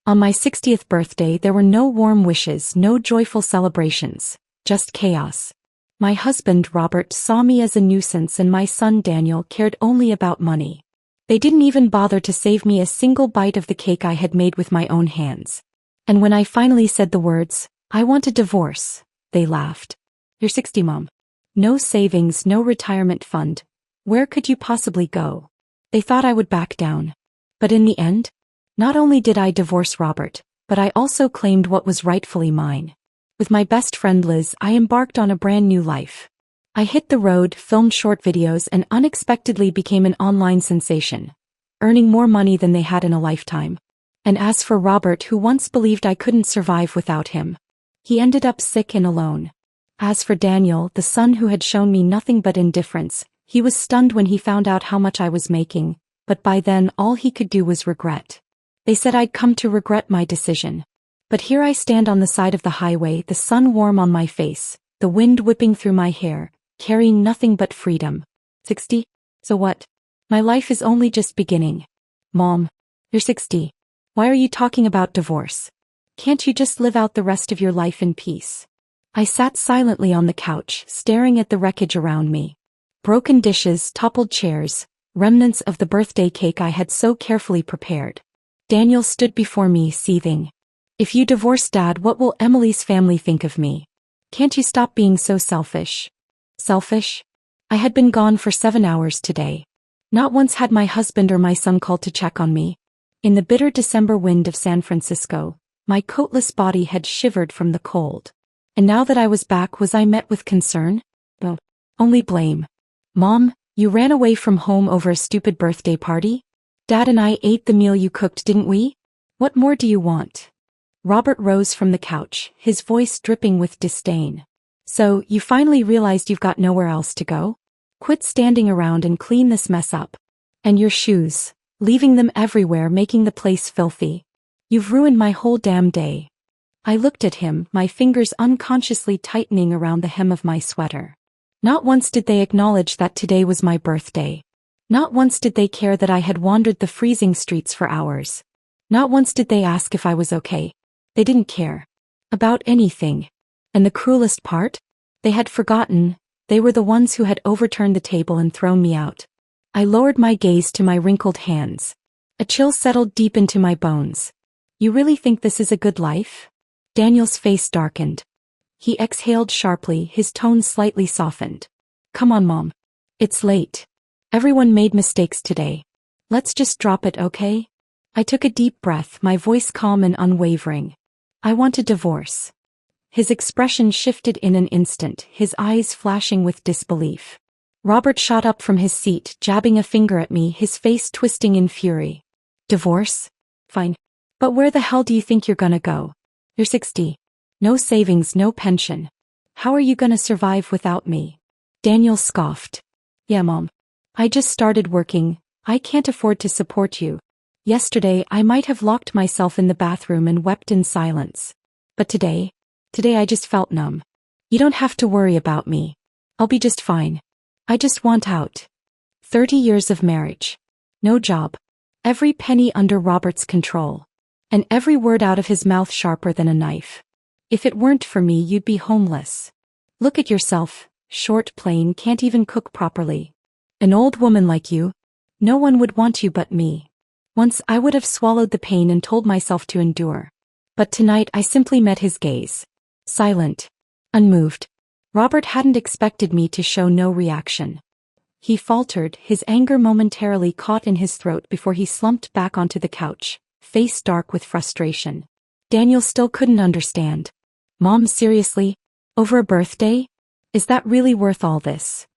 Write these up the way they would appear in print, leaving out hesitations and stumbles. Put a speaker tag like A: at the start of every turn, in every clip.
A: On my 60th birthday there were no warm wishes, no joyful celebrations, just chaos. My husband, Robert, saw me as a nuisance and my son, Daniel, cared only about money. They didn't even bother to save me a single bite of the cake I had made with my own hands. And when I finally said the words, "I want a divorce," they laughed. "You're 60, Mom. No savings, no retirement fund. Where could you possibly go?" They thought I would back down. But in the end, not only did I divorce Robert, but I also claimed what was rightfully mine. With my best friend Liz, I embarked on a brand new life. I hit the road, filmed short videos, and unexpectedly became an online sensation, earning more money than they had in a lifetime. And as for Robert, who once believed I couldn't survive without him, he ended up sick and alone. As for Daniel, the son who had shown me nothing but indifference, he was stunned when he found out how much I was making, but by then all he could do was regret. They said I'd come to regret my decision. But here I stand on the side of the highway, the sun warm on my face, the wind whipping through my hair, carrying nothing but freedom. 60? So what? My life is only just beginning. Mom, you're 60. Why are you talking about divorce? Can't you just live out the rest of your life in peace? I sat silently on the couch, staring at the wreckage around me. Broken dishes, toppled chairs, remnants of the birthday cake I had so carefully prepared. Daniel stood before me, seething. "If you divorce Dad, what will Emily's family think of me? Can't you stop being so selfish?" Selfish? I had been gone for 7 hours today. Not once had my husband or my son called to check on me. In the bitter December wind of San Francisco, my coatless body had shivered from the cold. And now that I was back, was I met with concern? No, only blame. "Mom, you ran away from home over a stupid birthday party? Dad and I ate the meal you cooked, didn't we? What more do you want?" Robert rose from the couch, his voice dripping with disdain. "So, you finally realized you've got nowhere else to go? Quit standing around and clean this mess up. And your shoes, leaving them everywhere, making the place filthy. You've ruined my whole damn day." I looked at him, my fingers unconsciously tightening around the hem of my sweater. Not once did they acknowledge that today was my birthday. Not once did they care that I had wandered the freezing streets for hours. Not once did they ask if I was okay. They didn't care. About anything. And the cruelest part? They had forgotten. They were the ones who had overturned the table and thrown me out. I lowered my gaze to my wrinkled hands. A chill settled deep into my bones. "You really think this is a good life?" Daniel's face darkened. He exhaled sharply, his tone slightly softened. "Come on, Mom. It's late. Everyone made mistakes today. Let's just drop it, okay?" I took a deep breath, my voice calm and unwavering. "I want a divorce." His expression shifted in an instant, his eyes flashing with disbelief. Robert shot up from his seat, jabbing a finger at me, his face twisting in fury. "Divorce? Fine. But where the hell do you think you're gonna go? You're 60. No savings, no pension. How are you gonna survive without me?" Daniel scoffed. "Yeah, Mom. I just started working. I can't afford to support you. Yesterday I might have locked myself in the bathroom and wept in silence. But today I just felt numb. You don't have to worry about me. I'll be just fine. I just want out." 30 years of marriage. No job. Every penny under Robert's control. And every word out of his mouth sharper than a knife. "If it weren't for me, you'd be homeless. Look at yourself, short, plain, can't even cook properly. An old woman like you. No one would want you but me." Once I would have swallowed the pain and told myself to endure. But tonight I simply met his gaze. Silent. Unmoved. Robert hadn't expected me to show no reaction. He faltered, his anger momentarily caught in his throat before he slumped back onto the couch, face dark with frustration. Daniel still couldn't understand. "Mom, seriously? Over a birthday? Is that really worth all this?"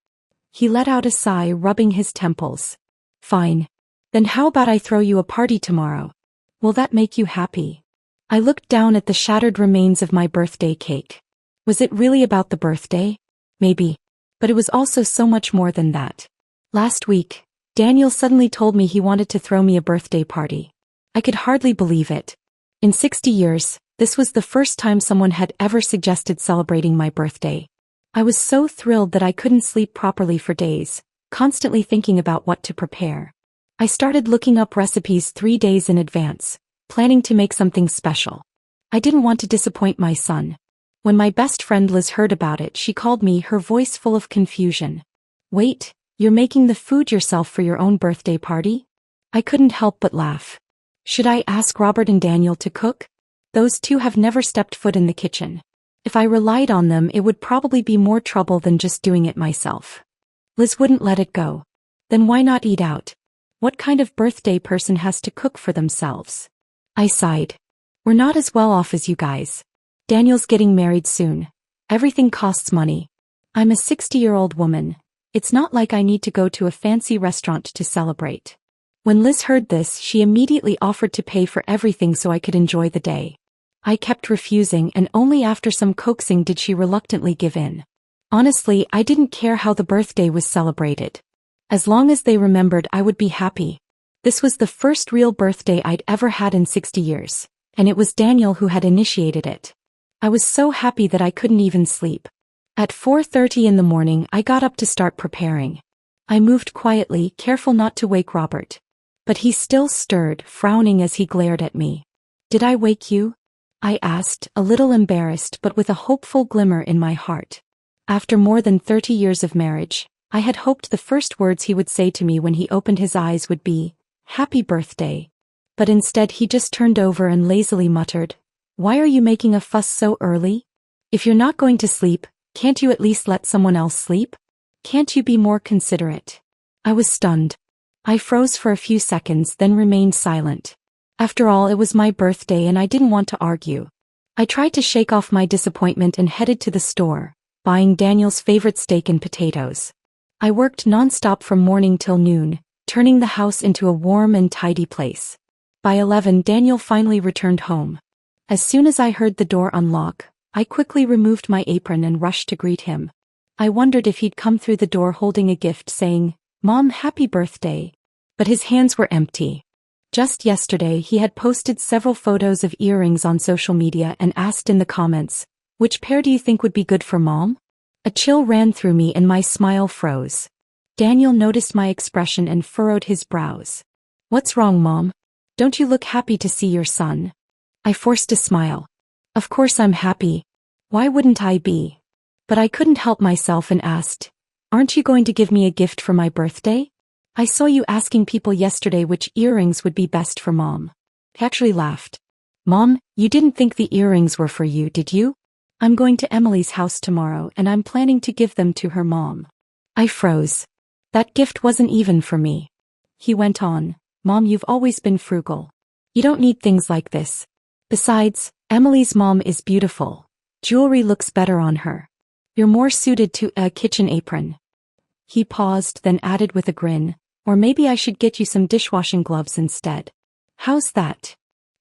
A: He let out a sigh, rubbing his temples. "Fine. Then how about I throw you a party tomorrow? Will that make you happy?" I looked down at the shattered remains of my birthday cake. Was it really about the birthday? Maybe. But it was also so much more than that. Last week, Daniel suddenly told me he wanted to throw me a birthday party. I could hardly believe it. In 60 years, this was the first time someone had ever suggested celebrating my birthday. I was so thrilled that I couldn't sleep properly for days, constantly thinking about what to prepare. I started looking up recipes 3 days in advance, planning to make something special. I didn't want to disappoint my son. When my best friend Liz heard about it, she called me, her voice full of confusion. Wait, you're making the food yourself for your own birthday party? I couldn't help but laugh. Should I ask Robert and Daniel to cook? Those two have never stepped foot in the kitchen. If I relied on them, it would probably be more trouble than just doing it myself. Liz wouldn't let it go. Then why not eat out? What kind of birthday person has to cook for themselves? I sighed. We're not as well off as you guys. Daniel's getting married soon. Everything costs money. I'm a 60-year-old woman. It's not like I need to go to a fancy restaurant to celebrate. When Liz heard this, she immediately offered to pay for everything so I could enjoy the day. I kept refusing, and only after some coaxing did she reluctantly give in. Honestly, I didn't care how the birthday was celebrated. As long as they remembered, I would be happy. This was the first real birthday I'd ever had in 60 years, and it was Daniel who had initiated it. I was so happy that I couldn't even sleep. At 4:30 in the morning, I got up to start preparing. I moved quietly, careful not to wake Robert. But he still stirred, frowning as he glared at me. Did I wake you? I asked, a little embarrassed but with a hopeful glimmer in my heart. After more than 30 years of marriage, I had hoped the first words he would say to me when he opened his eyes would be, "Happy birthday." But instead he just turned over and lazily muttered, "Why are you making a fuss so early? If you're not going to sleep, can't you at least let someone else sleep? Can't you be more considerate?" I was stunned. I froze for a few seconds, then remained silent. After all, it was my birthday and I didn't want to argue. I tried to shake off my disappointment and headed to the store, buying Daniel's favorite steak and potatoes. I worked non-stop from morning till noon, turning the house into a warm and tidy place. By 11, Daniel finally returned home. As soon as I heard the door unlock, I quickly removed my apron and rushed to greet him. I wondered if he'd come through the door holding a gift saying, "Mom, happy birthday." But his hands were empty. Just yesterday, he had posted several photos of earrings on social media and asked in the comments, "Which pair do you think would be good for Mom?" A chill ran through me and my smile froze. Daniel noticed my expression and furrowed his brows. "What's wrong, Mom? Don't you look happy to see your son?" I forced a smile. "Of course I'm happy. Why wouldn't I be?" But I couldn't help myself and asked, "Aren't you going to give me a gift for my birthday? I saw you asking people yesterday which earrings would be best for Mom." He actually laughed. "Mom, you didn't think the earrings were for you, did you? I'm going to Emily's house tomorrow and I'm planning to give them to her mom." I froze. "That gift wasn't even for me." He went on, "Mom, you've always been frugal. You don't need things like this. Besides, Emily's mom is beautiful. Jewelry looks better on her. You're more suited to a kitchen apron." He paused, then added with a grin, "Or maybe I should get you some dishwashing gloves instead. How's that?"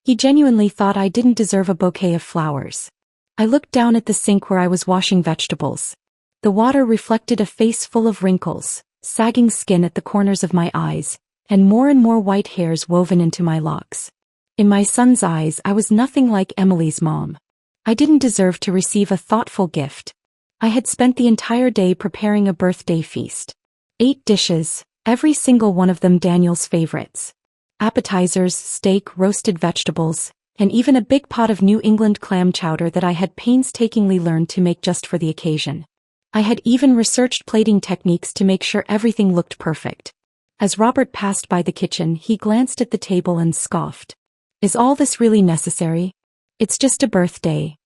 A: He genuinely thought I didn't deserve a bouquet of flowers. I looked down at the sink where I was washing vegetables. The water reflected a face full of wrinkles, sagging skin at the corners of my eyes, and more white hairs woven into my locks. In my son's eyes, I was nothing like Emily's mom. I didn't deserve to receive a thoughtful gift. I had spent the entire day preparing a birthday feast. 8 dishes, every single one of them Daniel's favorites. Appetizers, steak, roasted vegetables, and even a big pot of New England clam chowder that I had painstakingly learned to make just for the occasion. I had even researched plating techniques to make sure everything looked perfect. As Robert passed by the kitchen, he glanced at the table and scoffed. "Is all this really necessary? It's just a birthday."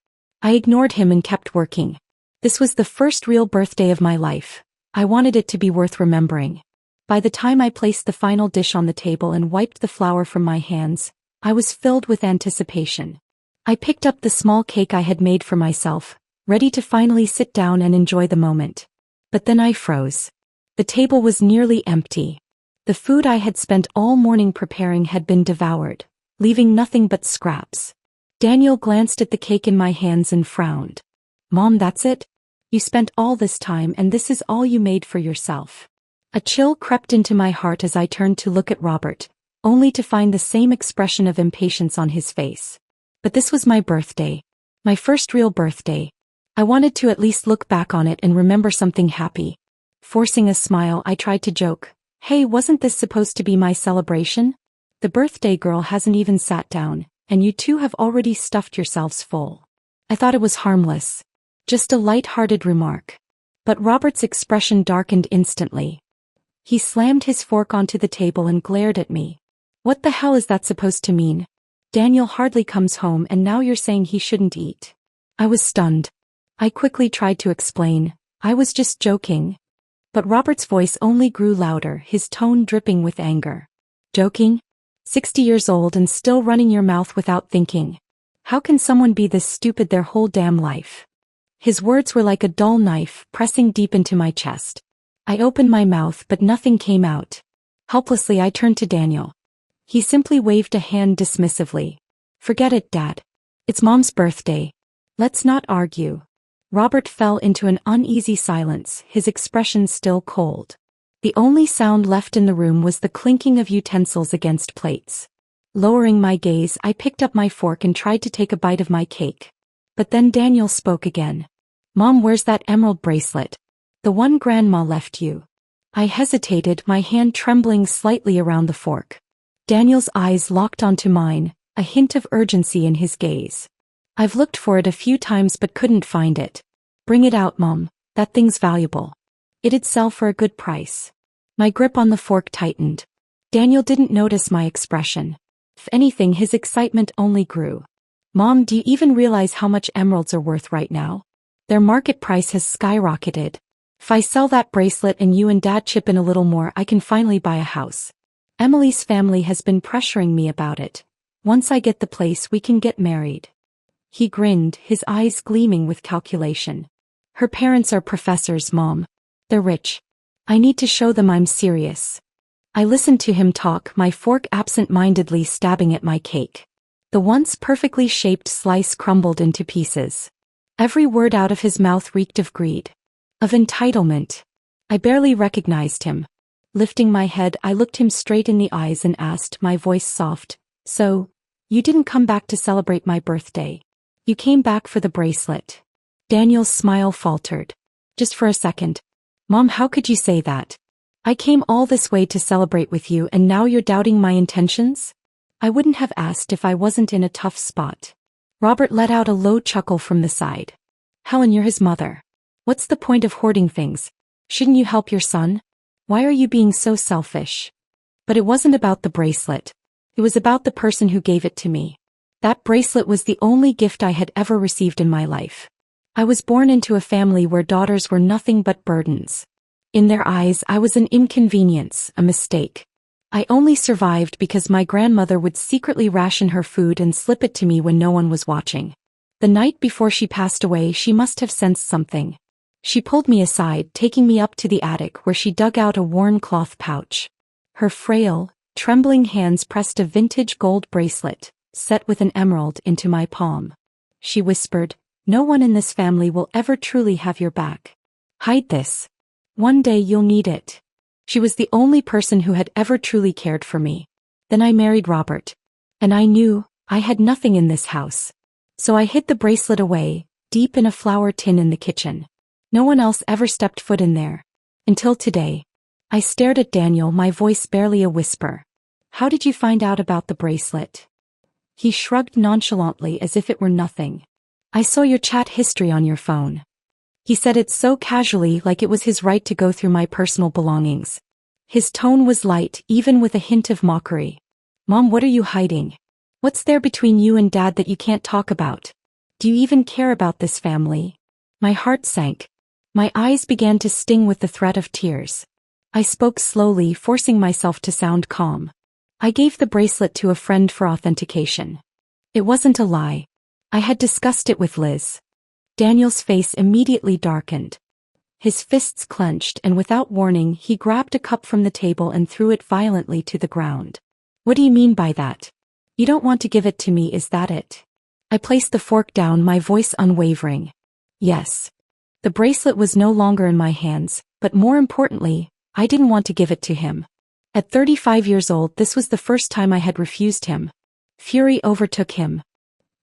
A: I ignored him and kept working. This was the first real birthday of my life. I wanted it to be worth remembering. By the time I placed the final dish on the table and wiped the flour from my hands, I was filled with anticipation. I picked up the small cake I had made for myself, ready to finally sit down and enjoy the moment. But then I froze. The table was nearly empty. The food I had spent all morning preparing had been devoured, leaving nothing but scraps. Daniel glanced at the cake in my hands and frowned. "Mom, that's it? You spent all this time and this is all you made for yourself?" A chill crept into my heart as I turned to look at Robert, only to find the same expression of impatience on his face. But this was my birthday. My first real birthday. I wanted to at least look back on it and remember something happy. Forcing a smile, I tried to joke, "Hey, wasn't this supposed to be my celebration?" The birthday girl hasn't even sat down, and you two have already stuffed yourselves full. I thought it was harmless. Just a light-hearted remark. But Robert's expression darkened instantly. He slammed his fork onto the table and glared at me. What the hell is that supposed to mean? Daniel hardly comes home and now you're saying he shouldn't eat. I was stunned. I quickly tried to explain. I was just joking. But Robert's voice only grew louder, his tone dripping with anger. Joking? 60 years old and still running your mouth without thinking. How can someone be this stupid their whole damn life? His words were like a dull knife, pressing deep into my chest. I opened my mouth but nothing came out. Helplessly I turned to Daniel. He simply waved a hand dismissively. Forget it, Dad. It's Mom's birthday. Let's not argue. Robert fell into an uneasy silence, his expression still cold. The only sound left in the room was the clinking of utensils against plates. Lowering my gaze, I picked up my fork and tried to take a bite of my cake. But then Daniel spoke again. Mom, where's that emerald bracelet? The one Grandma left you. I hesitated, my hand trembling slightly around the fork. Daniel's eyes locked onto mine, a hint of urgency in his gaze. I've looked for it a few times but couldn't find it. Bring it out, Mom. That thing's valuable. It'd sell for a good price. My grip on the fork tightened. Daniel didn't notice my expression. If anything, his excitement only grew. Mom, do you even realize how much emeralds are worth right now? Their market price has skyrocketed. If I sell that bracelet and you and Dad chip in a little more, I can finally buy a house. Emily's family has been pressuring me about it. Once I get the place, we can get married. He grinned, his eyes gleaming with calculation. Her parents are professors, Mom. They're rich. I need to show them I'm serious. I listened to him talk, my fork absent-mindedly stabbing at my cake. The once perfectly shaped slice crumbled into pieces. Every word out of his mouth reeked of greed. Of entitlement. I barely recognized him. Lifting my head, I looked him straight in the eyes and asked, my voice soft, So, you didn't come back to celebrate my birthday. You came back for the bracelet. Daniel's smile faltered. Just for a second. Mom, how could you say that? I came all this way to celebrate with you and now you're doubting my intentions? I wouldn't have asked if I wasn't in a tough spot. Robert let out a low chuckle from the side. Helen, you're his mother. What's the point of hoarding things? Shouldn't you help your son? Why are you being so selfish? But it wasn't about the bracelet. It was about the person who gave it to me. That bracelet was the only gift I had ever received in my life. I was born into a family where daughters were nothing but burdens. In their eyes, I was an inconvenience, a mistake. I only survived because my grandmother would secretly ration her food and slip it to me when no one was watching. The night before she passed away, she must have sensed something. She pulled me aside, taking me up to the attic where she dug out a worn cloth pouch. Her frail, trembling hands pressed a vintage gold bracelet, set with an emerald, into my palm. She whispered, No one in this family will ever truly have your back. Hide this. One day you'll need it. She was the only person who had ever truly cared for me. Then I married Robert. And I knew I had nothing in this house. So I hid the bracelet away, deep in a flour tin in the kitchen. No one else ever stepped foot in there. Until today. I stared at Daniel, my voice barely a whisper. How did you find out about the bracelet? He shrugged nonchalantly as if it were nothing. I saw your chat history on your phone. He said it so casually, like it was his right to go through my personal belongings. His tone was light, even with a hint of mockery. Mom, what are you hiding? What's there between you and Dad that you can't talk about? Do you even care about this family? My heart sank. My eyes began to sting with the threat of tears. I spoke slowly, forcing myself to sound calm. I gave the bracelet to a friend for authentication. It wasn't a lie. I had discussed it with Liz. Daniel's face immediately darkened. His fists clenched and without warning he grabbed a cup from the table and threw it violently to the ground. What do you mean by that? You don't want to give it to me, is that it? I placed the fork down, my voice unwavering. Yes. The bracelet was no longer in my hands, but more importantly, I didn't want to give it to him. At 35 years old, this was the first time I had refused him. Fury overtook him.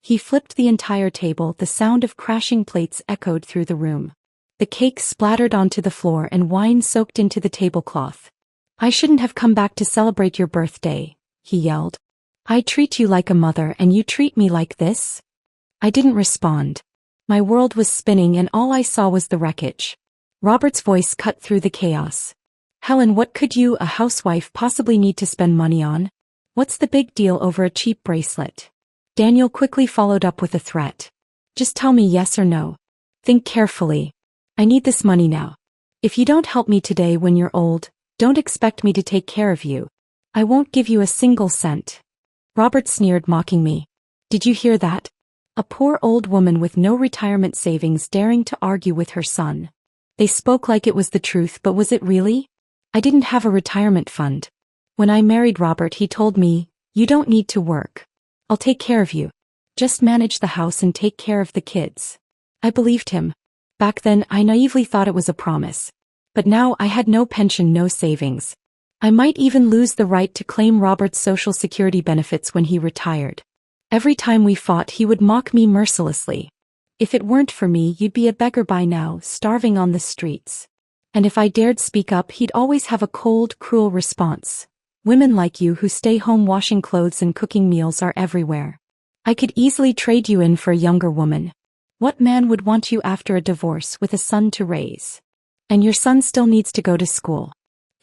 A: He flipped the entire table, the sound of crashing plates echoed through the room. The cake splattered onto the floor and wine soaked into the tablecloth. I shouldn't have come back to celebrate your birthday, he yelled. I treat you like a mother and you treat me like this? I didn't respond. My world was spinning and all I saw was the wreckage. Robert's voice cut through the chaos. Helen, what could you, a housewife, possibly need to spend money on? What's the big deal over a cheap bracelet? Daniel quickly followed up with a threat. Just tell me yes or no. Think carefully. I need this money now. If you don't help me today when you're old, don't expect me to take care of you. I won't give you a single cent. Robert sneered, mocking me. Did you hear that? A poor old woman with no retirement savings daring to argue with her son. They spoke like it was the truth, but was it really? I didn't have a retirement fund. When I married Robert, he told me, you don't need to work. I'll take care of you. Just manage the house and take care of the kids. I believed him. Back then, I naively thought it was a promise. But now I had no pension, no savings. I might even lose the right to claim Robert's Social Security benefits when he retired. Every time we fought, he would mock me mercilessly. If it weren't for me, you'd be a beggar by now, starving on the streets. And if I dared speak up, he'd always have a cold, cruel response. Women like you who stay home washing clothes and cooking meals are everywhere. I could easily trade you in for a younger woman. What man would want you after a divorce with a son to raise? And your son still needs to go to school.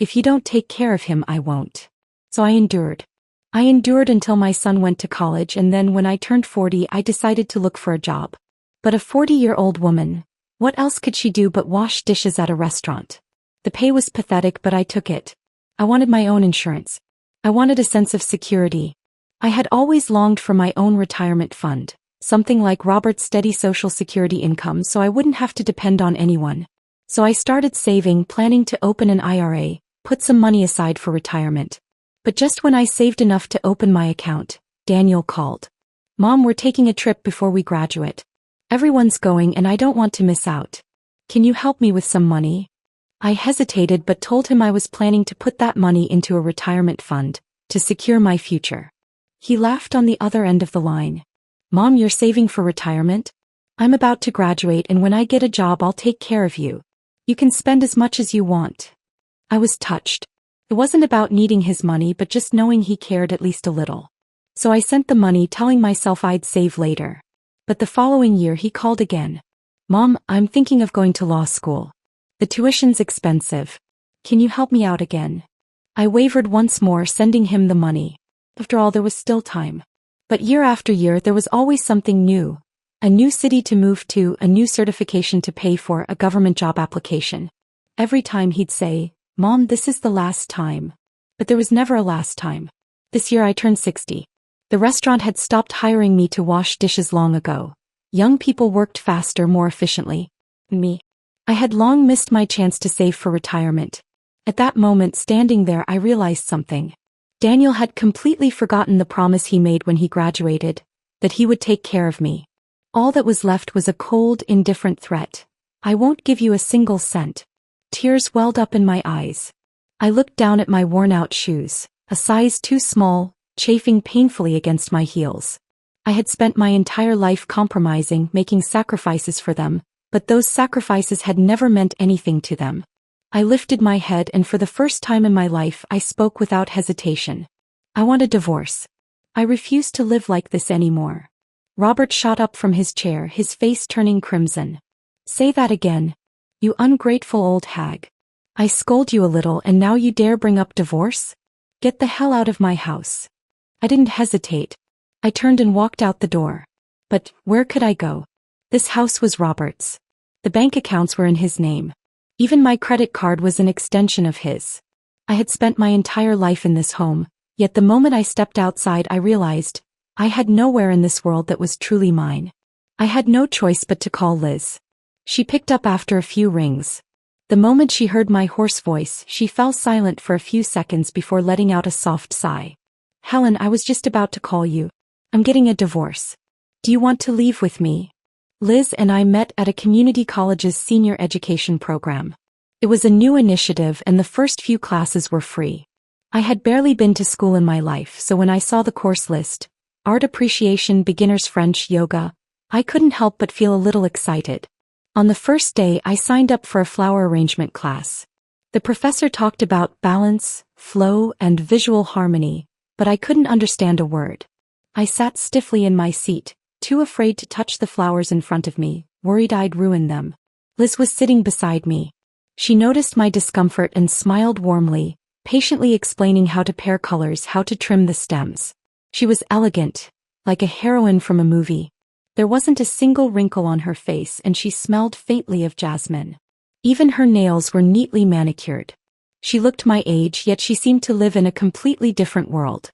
A: If you don't take care of him, I won't. So I endured. I endured until my son went to college, and then when I turned 40, I decided to look for a job. But a 40-year-old woman, what else could she do but wash dishes at a restaurant? The pay was pathetic, but I took it. I wanted my own insurance. I wanted a sense of security. I had always longed for my own retirement fund, something like Robert's steady Social Security income, so I wouldn't have to depend on anyone. So I started saving, planning to open an IRA, put some money aside for retirement. But just when I saved enough to open my account, Daniel called. Mom, we're taking a trip before we graduate. Everyone's going and I don't want to miss out. Can you help me with some money? I hesitated but told him I was planning to put that money into a retirement fund, to secure my future. He laughed on the other end of the line. Mom, you're saving for retirement? I'm about to graduate, and when I get a job I'll take care of you. You can spend as much as you want. I was touched. It wasn't about needing his money but just knowing he cared at least a little. So I sent the money, telling myself I'd save later. But the following year he called again. Mom, I'm thinking of going to law school. The tuition's expensive. Can you help me out again? I wavered once more, sending him the money. After all, there was still time. But year after year there was always something new. A new city to move to, a new certification to pay for, a government job application. Every time he'd say, Mom, this is the last time. But there was never a last time. This year I turned 60. The restaurant had stopped hiring me to wash dishes long ago. Young people worked faster, more efficiently. Me. I had long missed my chance to save for retirement. At that moment, standing there, I realized something. Daniel had completely forgotten the promise he made when he graduated, that he would take care of me. All that was left was a cold, indifferent threat. I won't give you a single cent. Tears welled up in my eyes. I looked down at my worn-out shoes, a size too small, chafing painfully against my heels. I had spent my entire life compromising, making sacrifices for them, but those sacrifices had never meant anything to them. I lifted my head, and for the first time in my life I spoke without hesitation. I want a divorce. I refuse to live like this anymore. Robert shot up from his chair, his face turning crimson. Say that again. You ungrateful old hag. I scold you a little and now you dare bring up divorce? Get the hell out of my house. I didn't hesitate. I turned and walked out the door. But where could I go? This house was Robert's. The bank accounts were in his name. Even my credit card was an extension of his. I had spent my entire life in this home, yet the moment I stepped outside I realized I had nowhere in this world that was truly mine. I had no choice but to call Liz. She picked up after a few rings. The moment she heard my hoarse voice, she fell silent for a few seconds before letting out a soft sigh. Helen, I was just about to call you. I'm getting a divorce. Do you want to leave with me? Liz and I met at a community college's senior education program. It was a new initiative and the first few classes were free. I had barely been to school in my life, so when I saw the course list, art appreciation, beginner's French, yoga, I couldn't help but feel a little excited. On the first day I signed up for a flower arrangement class. The professor talked about balance, flow, and visual harmony, but I couldn't understand a word. I sat stiffly in my seat, too afraid to touch the flowers in front of me, worried I'd ruin them. Liz was sitting beside me. She noticed my discomfort and smiled warmly, patiently explaining how to pair colors, how to trim the stems. She was elegant, like a heroine from a movie. There wasn't a single wrinkle on her face, and she smelled faintly of jasmine. Even her nails were neatly manicured. She looked my age, yet she seemed to live in a completely different world.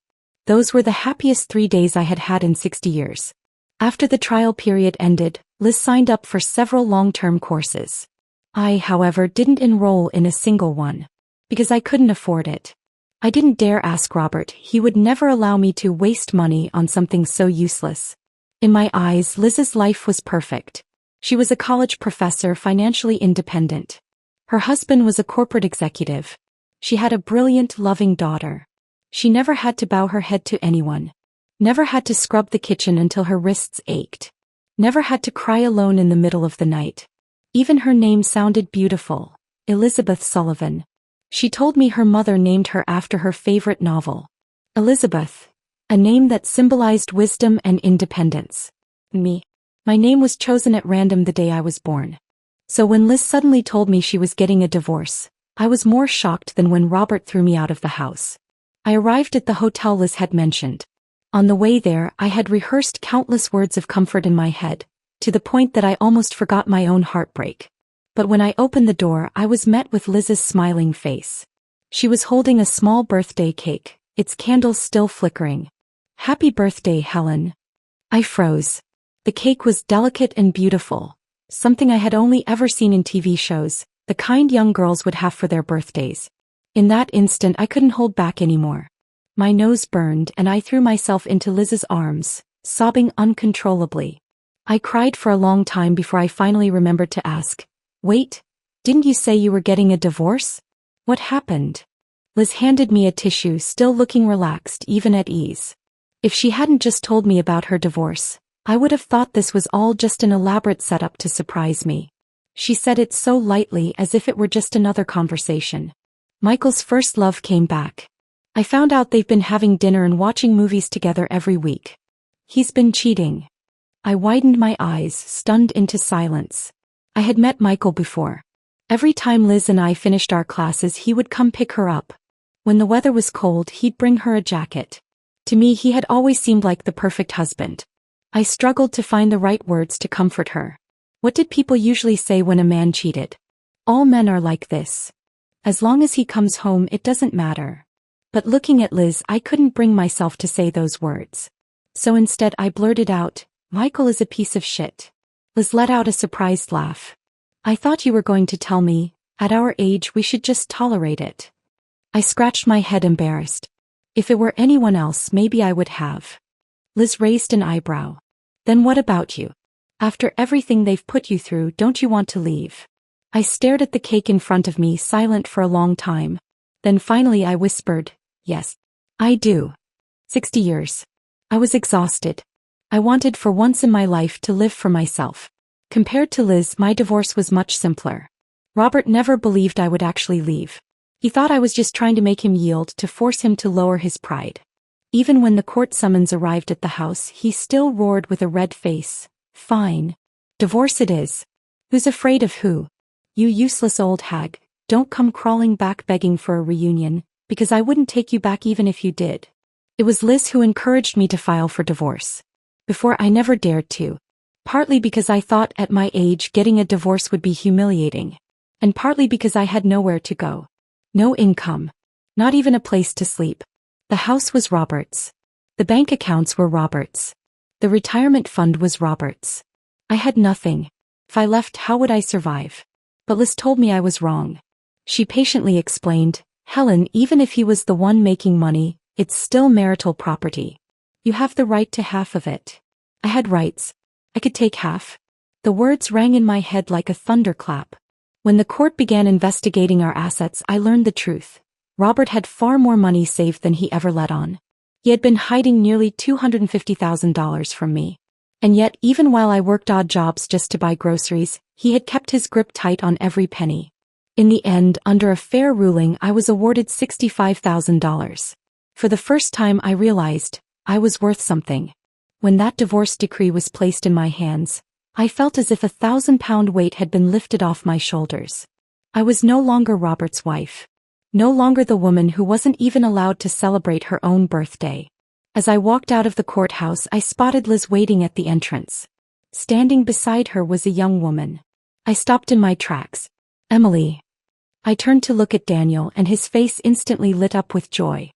A: Those were the happiest 3 days I had had in 60 years. After the trial period ended, Liz signed up for several long-term courses. I, however, didn't enroll in a single one. Because I couldn't afford it. I didn't dare ask Robert. He would never allow me to waste money on something so useless. In my eyes, Liz's life was perfect. She was a college professor, financially independent. Her husband was a corporate executive. She had a brilliant, loving daughter. She never had to bow her head to anyone. Never had to scrub the kitchen until her wrists ached. Never had to cry alone in the middle of the night. Even her name sounded beautiful, Elizabeth Sullivan. She told me her mother named her after her favorite novel. Elizabeth, a name that symbolized wisdom and independence. My name was chosen at random the day I was born. So when Liz suddenly told me she was getting a divorce, I was more shocked than when Robert threw me out of the house. I arrived at the hotel Liz had mentioned. On the way there, I had rehearsed countless words of comfort in my head, to the point that I almost forgot my own heartbreak. But when I opened the door, I was met with Liz's smiling face. She was holding a small birthday cake, its candles still flickering. "Happy birthday, Helen." I froze. The cake was delicate and beautiful, something I had only ever seen in TV shows, the kind young girls would have for their birthdays. In that instant, I couldn't hold back anymore. My nose burned and I threw myself into Liz's arms, sobbing uncontrollably. I cried for a long time before I finally remembered to ask, "Wait, didn't you say you were getting a divorce? What happened?" Liz handed me a tissue, still looking relaxed, even at ease. If she hadn't just told me about her divorce, I would have thought this was all just an elaborate setup to surprise me. She said it so lightly, as if it were just another conversation. Michael's first love came back. I found out they've been having dinner and watching movies together every week. He's been cheating. I widened my eyes, stunned into silence. I had met Michael before. Every time Liz and I finished our classes, he would come pick her up. When the weather was cold, he'd bring her a jacket. To me, he had always seemed like the perfect husband. I struggled to find the right words to comfort her. What did people usually say when a man cheated? "All men are like this. As long as he comes home, it doesn't matter." But looking at Liz, I couldn't bring myself to say those words. So instead I blurted out, "Michael is a piece of shit." Liz let out a surprised laugh. "I thought you were going to tell me, at our age we should just tolerate it." I scratched my head, embarrassed. If it were anyone else, maybe I would have. Liz raised an eyebrow. "Then what about you? After everything they've put you through, don't you want to leave?" I stared at the cake in front of me, silent for a long time. Then finally I whispered, "Yes, I do." 60 years. I was exhausted. I wanted for once in my life to live for myself. Compared to Liz, my divorce was much simpler. Robert never believed I would actually leave. He thought I was just trying to make him yield, to force him to lower his pride. Even when the court summons arrived at the house, he still roared with a red face, "Fine. Divorce it is. Who's afraid of who? You useless old hag, don't come crawling back begging for a reunion, because I wouldn't take you back even if you did." It was Liz who encouraged me to file for divorce. Before, I never dared to. Partly because I thought at my age getting a divorce would be humiliating. And partly because I had nowhere to go. No income. Not even a place to sleep. The house was Robert's. The bank accounts were Robert's. The retirement fund was Robert's. I had nothing. If I left, how would I survive? But Liz told me I was wrong. She patiently explained, "Helen, even if he was the one making money, it's still marital property. You have the right to half of it." I had rights. I could take half. The words rang in my head like a thunderclap. When the court began investigating our assets, I learned the truth. Robert had far more money saved than he ever let on. He had been hiding nearly $250,000 from me. And yet, even while I worked odd jobs just to buy groceries, he had kept his grip tight on every penny. In the end, under a fair ruling, I was awarded $65,000. For the first time I realized I was worth something. When that divorce decree was placed in my hands, I felt as if a 1,000-pound weight had been lifted off my shoulders. I was no longer Robert's wife. No longer the woman who wasn't even allowed to celebrate her own birthday. As I walked out of the courthouse, I spotted Liz waiting at the entrance. Standing beside her was a young woman. I stopped in my tracks. "Emily." I turned to look at Daniel, and his face instantly lit up with joy.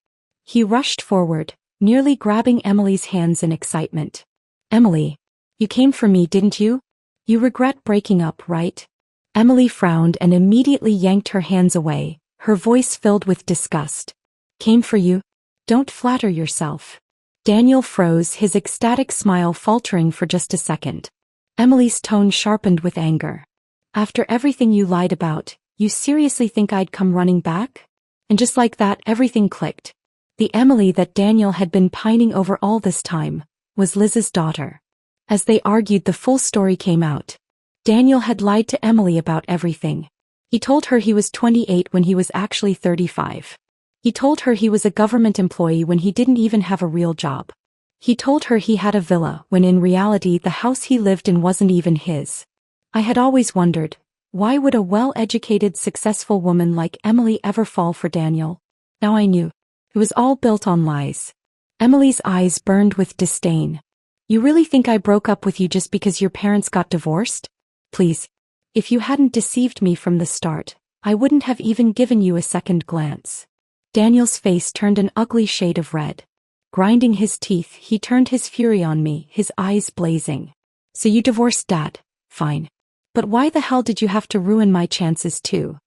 A: He rushed forward, nearly grabbing Emily's hands in excitement. "Emily, you came for me, didn't you? You regret breaking up, right?" Emily frowned and immediately yanked her hands away, her voice filled with disgust. "Came for you? Don't flatter yourself." Daniel froze, his ecstatic smile faltering for just a second. Emily's tone sharpened with anger. "After everything you lied about, you seriously think I'd come running back?" And just like that, everything clicked. The Emily that Daniel had been pining over all this time was Liz's daughter. As they argued, the full story came out. Daniel had lied to Emily about everything. He told her he was 28 when he was actually 35. He told her he was a government employee when he didn't even have a real job. He told her he had a villa when in reality the house he lived in wasn't even his. I had always wondered, why would a well-educated, successful woman like Emily ever fall for Daniel? Now I knew. It was all built on lies. Emily's eyes burned with disdain. "You really think I broke up with you just because your parents got divorced? Please. If you hadn't deceived me from the start, I wouldn't have even given you a second glance." Daniel's face turned an ugly shade of red. Grinding his teeth, he turned his fury on me, his eyes blazing. "So you divorced Dad? Fine. But why the hell did you have to ruin my chances too?"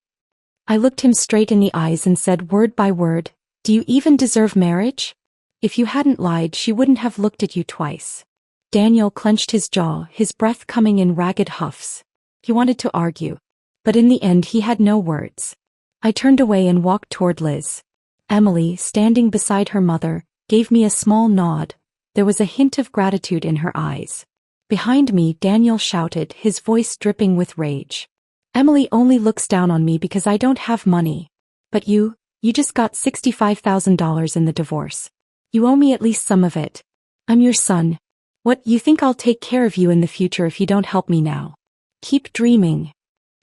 A: I looked him straight in the eyes and said word by word, "Do you even deserve marriage? If you hadn't lied, she wouldn't have looked at you twice." Daniel clenched his jaw, his breath coming in ragged huffs. He wanted to argue. But in the end he had no words. I turned away and walked toward Liz. Emily, standing beside her mother, gave me a small nod. There was a hint of gratitude in her eyes. Behind me, Daniel shouted, his voice dripping with rage. "Emily only looks down on me because I don't have money. But you just got $65,000 in the divorce. You owe me at least some of it. I'm your son. What, you think I'll take care of you in the future if you don't help me now? Keep dreaming."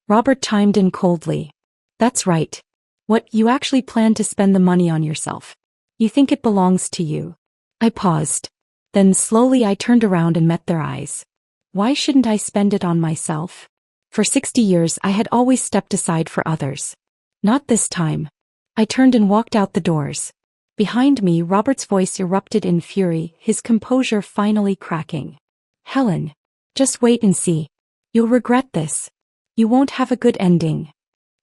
A: Robert chimed in coldly. "That's right. What, you actually plan to spend the money on yourself? You think it belongs to you?" I paused. Then slowly I turned around and met their eyes. Why shouldn't I spend it on myself? For 60 years I had always stepped aside for others. Not this time. I turned and walked out the doors. Behind me, Robert's voice erupted in fury, his composure finally cracking. "Helen, just wait and see. You'll regret this. You won't have a good ending."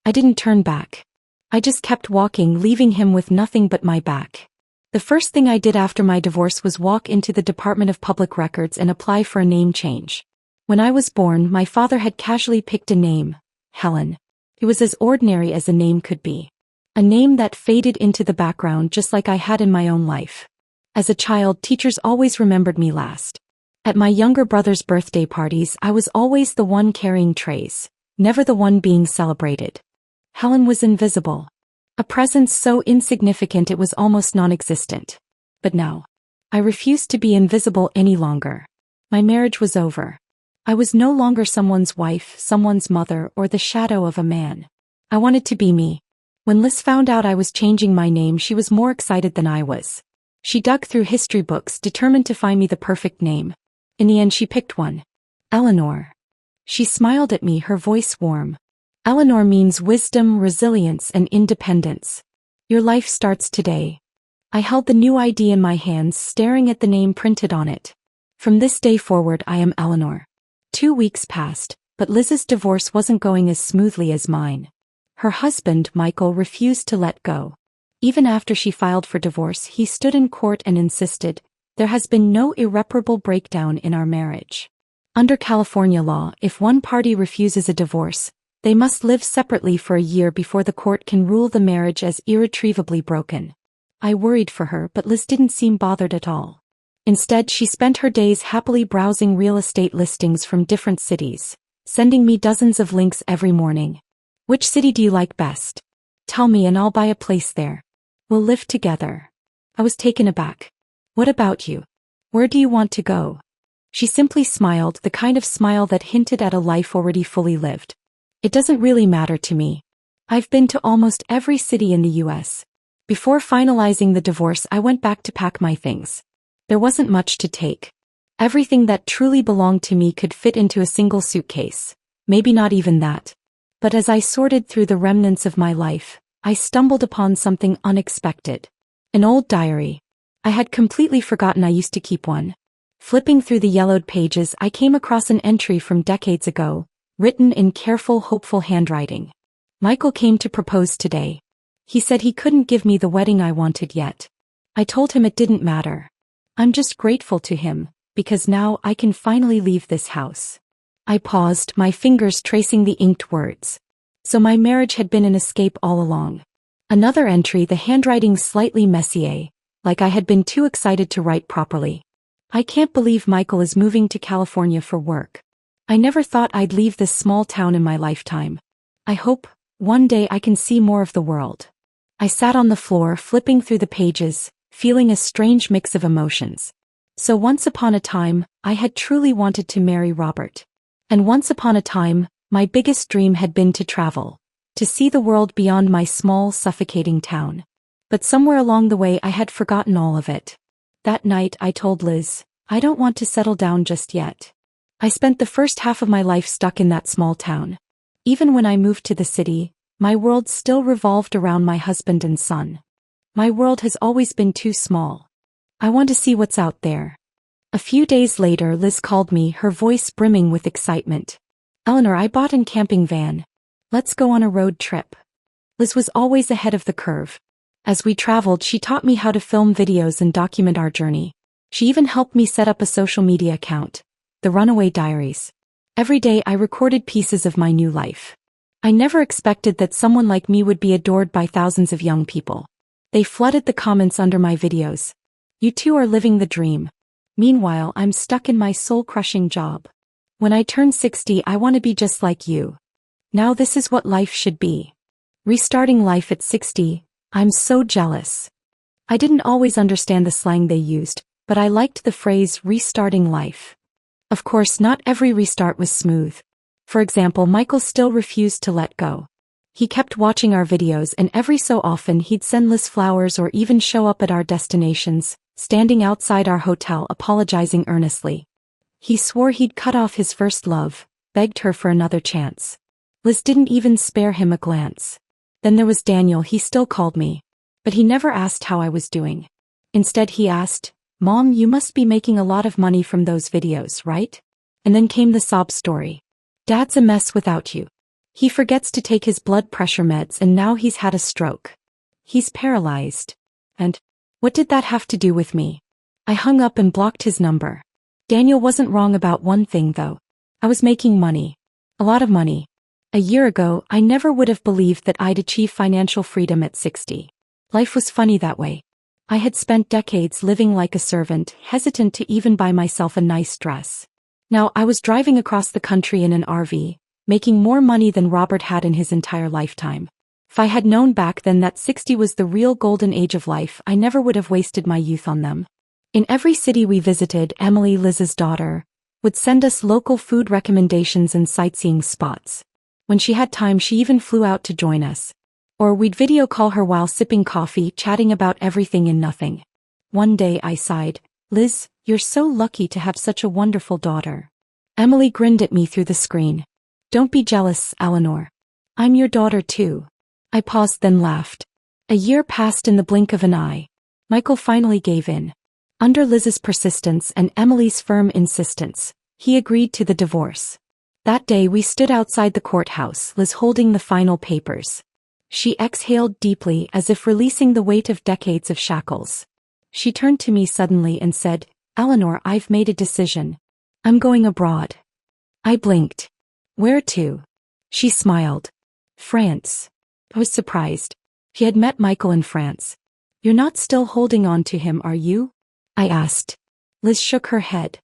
A: I didn't turn back. I just kept walking, leaving him with nothing but my back. The first thing I did after my divorce was walk into the Department of Public Records and apply for a name change. When I was born, my father had casually picked a name, Helen. It was as ordinary as a name could be. A name that faded into the background just like I had in my own life. As a child, teachers always remembered me last. At my younger brother's birthday parties, I was always the one carrying trays, never the one being celebrated. Helen was invisible. A presence so insignificant it was almost non-existent. But now, I refused to be invisible any longer. My marriage was over. I was no longer someone's wife, someone's mother, or the shadow of a man. I wanted to be me. When Liz found out I was changing my name, she was more excited than I was. She dug through history books, determined to find me the perfect name. In the end, she picked one. Eleanor. She smiled at me, her voice warm. Eleanor means wisdom, resilience, and independence. Your life starts today. I held the new ID in my hands, staring at the name printed on it. From this day forward, I am Eleanor. 2 weeks passed, but Liz's divorce wasn't going as smoothly as mine. Her husband, Michael, refused to let go. Even after she filed for divorce, he stood in court and insisted, "There has been no irreparable breakdown in our marriage." Under California law, if one party refuses a divorce, they must live separately for a year before the court can rule the marriage as irretrievably broken. I worried for her, but Liz didn't seem bothered at all. Instead, she spent her days happily browsing real estate listings from different cities, sending me dozens of links every morning. "Which city do you like best? Tell me and I'll buy a place there. We'll live together." I was taken aback. What about you? Where do you want to go? She simply smiled, the kind of smile that hinted at a life already fully lived. It doesn't really matter to me. I've been to almost every city in the US. Before finalizing the divorce, I went back to pack my things. There wasn't much to take. Everything that truly belonged to me could fit into a single suitcase. Maybe not even that. But as I sorted through the remnants of my life, I stumbled upon something unexpected. An old diary. I had completely forgotten I used to keep one. Flipping through the yellowed pages, I came across an entry from decades ago, written in careful, hopeful handwriting. Michael came to propose today. He said he couldn't give me the wedding I wanted yet. I told him it didn't matter. I'm just grateful to him, because now I can finally leave this house. I paused, my fingers tracing the inked words. So my marriage had been an escape all along. Another entry, the handwriting slightly messier, like I had been too excited to write properly. I can't believe Michael is moving to California for work. I never thought I'd leave this small town in my lifetime. I hope, one day I can see more of the world. I sat on the floor, flipping through the pages, feeling a strange mix of emotions. So once upon a time, I had truly wanted to marry Robert. And once upon a time, my biggest dream had been to travel, to see the world beyond my small, suffocating town. But somewhere along the way I had forgotten all of it. That night I told Liz, I don't want to settle down just yet. I spent the first half of my life stuck in that small town. Even when I moved to the city, my world still revolved around my husband and son. My world has always been too small. I want to see what's out there. A few days later, Liz called me, her voice brimming with excitement. Eleanor, I bought a camping van. Let's go on a road trip. Liz was always ahead of the curve. As we traveled, she taught me how to film videos and document our journey. She even helped me set up a social media account, the Runaway Diaries. Every day I recorded pieces of my new life. I never expected that someone like me would be adored by thousands of young people. They flooded the comments under my videos. You two are living the dream. Meanwhile, I'm stuck in my soul-crushing job. When I turn 60, I want to be just like you. Now this is what life should be. Restarting life at 60, I'm so jealous. I didn't always understand the slang they used, but I liked the phrase restarting life. Of course, not every restart was smooth. For example, Michael still refused to let go. He kept watching our videos, and every so often he'd send Liz flowers or even show up at our destinations, standing outside our hotel apologizing earnestly. He swore he'd cut off his first love, begged her for another chance. Liz didn't even spare him a glance. Then there was Daniel. He still called me. But he never asked how I was doing. Instead he asked, Mom, you must be making a lot of money from those videos, right? And then came the sob story. Dad's a mess without you. He forgets to take his blood pressure meds and now he's had a stroke. He's paralyzed. And what did that have to do with me? I hung up and blocked his number. Daniel wasn't wrong about one thing though. I was making money. A lot of money. A year ago, I never would have believed that I'd achieve financial freedom at 60. Life was funny that way. I had spent decades living like a servant, hesitant to even buy myself a nice dress. Now I was driving across the country in an RV, making more money than Robert had in his entire lifetime. If I had known back then that 60 was the real golden age of life, I never would have wasted my youth on them. In every city we visited, Emily, Liz's daughter, would send us local food recommendations and sightseeing spots. When she had time, she even flew out to join us. Or we'd video call her while sipping coffee, chatting about everything and nothing. One day I sighed, Liz, you're so lucky to have such a wonderful daughter. Emily grinned at me through the screen. Don't be jealous, Eleanor. I'm your daughter too. I paused, then laughed. A year passed in the blink of an eye. Michael finally gave in. Under Liz's persistence and Emily's firm insistence, he agreed to the divorce. That day we stood outside the courthouse, Liz holding the final papers. She exhaled deeply as if releasing the weight of decades of shackles. She turned to me suddenly and said, Eleanor, I've made a decision. I'm going abroad. I blinked. Where to? She smiled. France. I was surprised. She had met Michael in France. You're not still holding on to him, are you? I asked. Liz shook her head.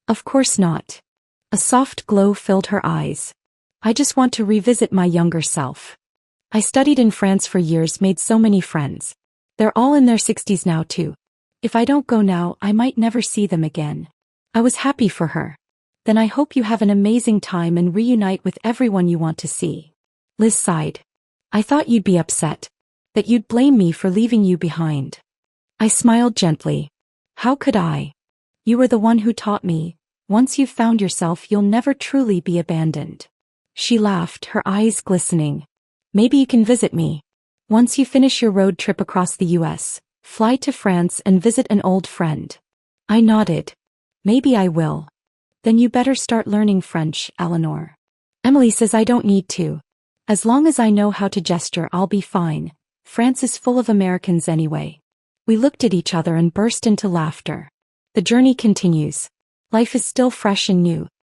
A: Of course not. A soft glow filled her eyes. I just want to revisit my younger self. I studied in France for years, made so many friends. They're all in their 60s now too. If I don't go now, I might never see them again. I was happy for her. Then I hope you have an amazing time and reunite with everyone you want to see. Liz sighed. I thought you'd be upset. That you'd blame me for leaving you behind. I smiled gently. How could I? You were the one who taught me, once you've found yourself you'll never truly be abandoned. She laughed, her eyes glistening. Maybe you can visit me. Once you finish your road trip across the US, fly to France and visit an old friend. I nodded. Maybe I will. Then you better start learning French, Eleanor. Emily says I don't need to. As long as I know how to gesture, I'll be fine. France is full of Americans anyway. We looked at each other and burst into laughter. The journey continues. Life is still fresh and new,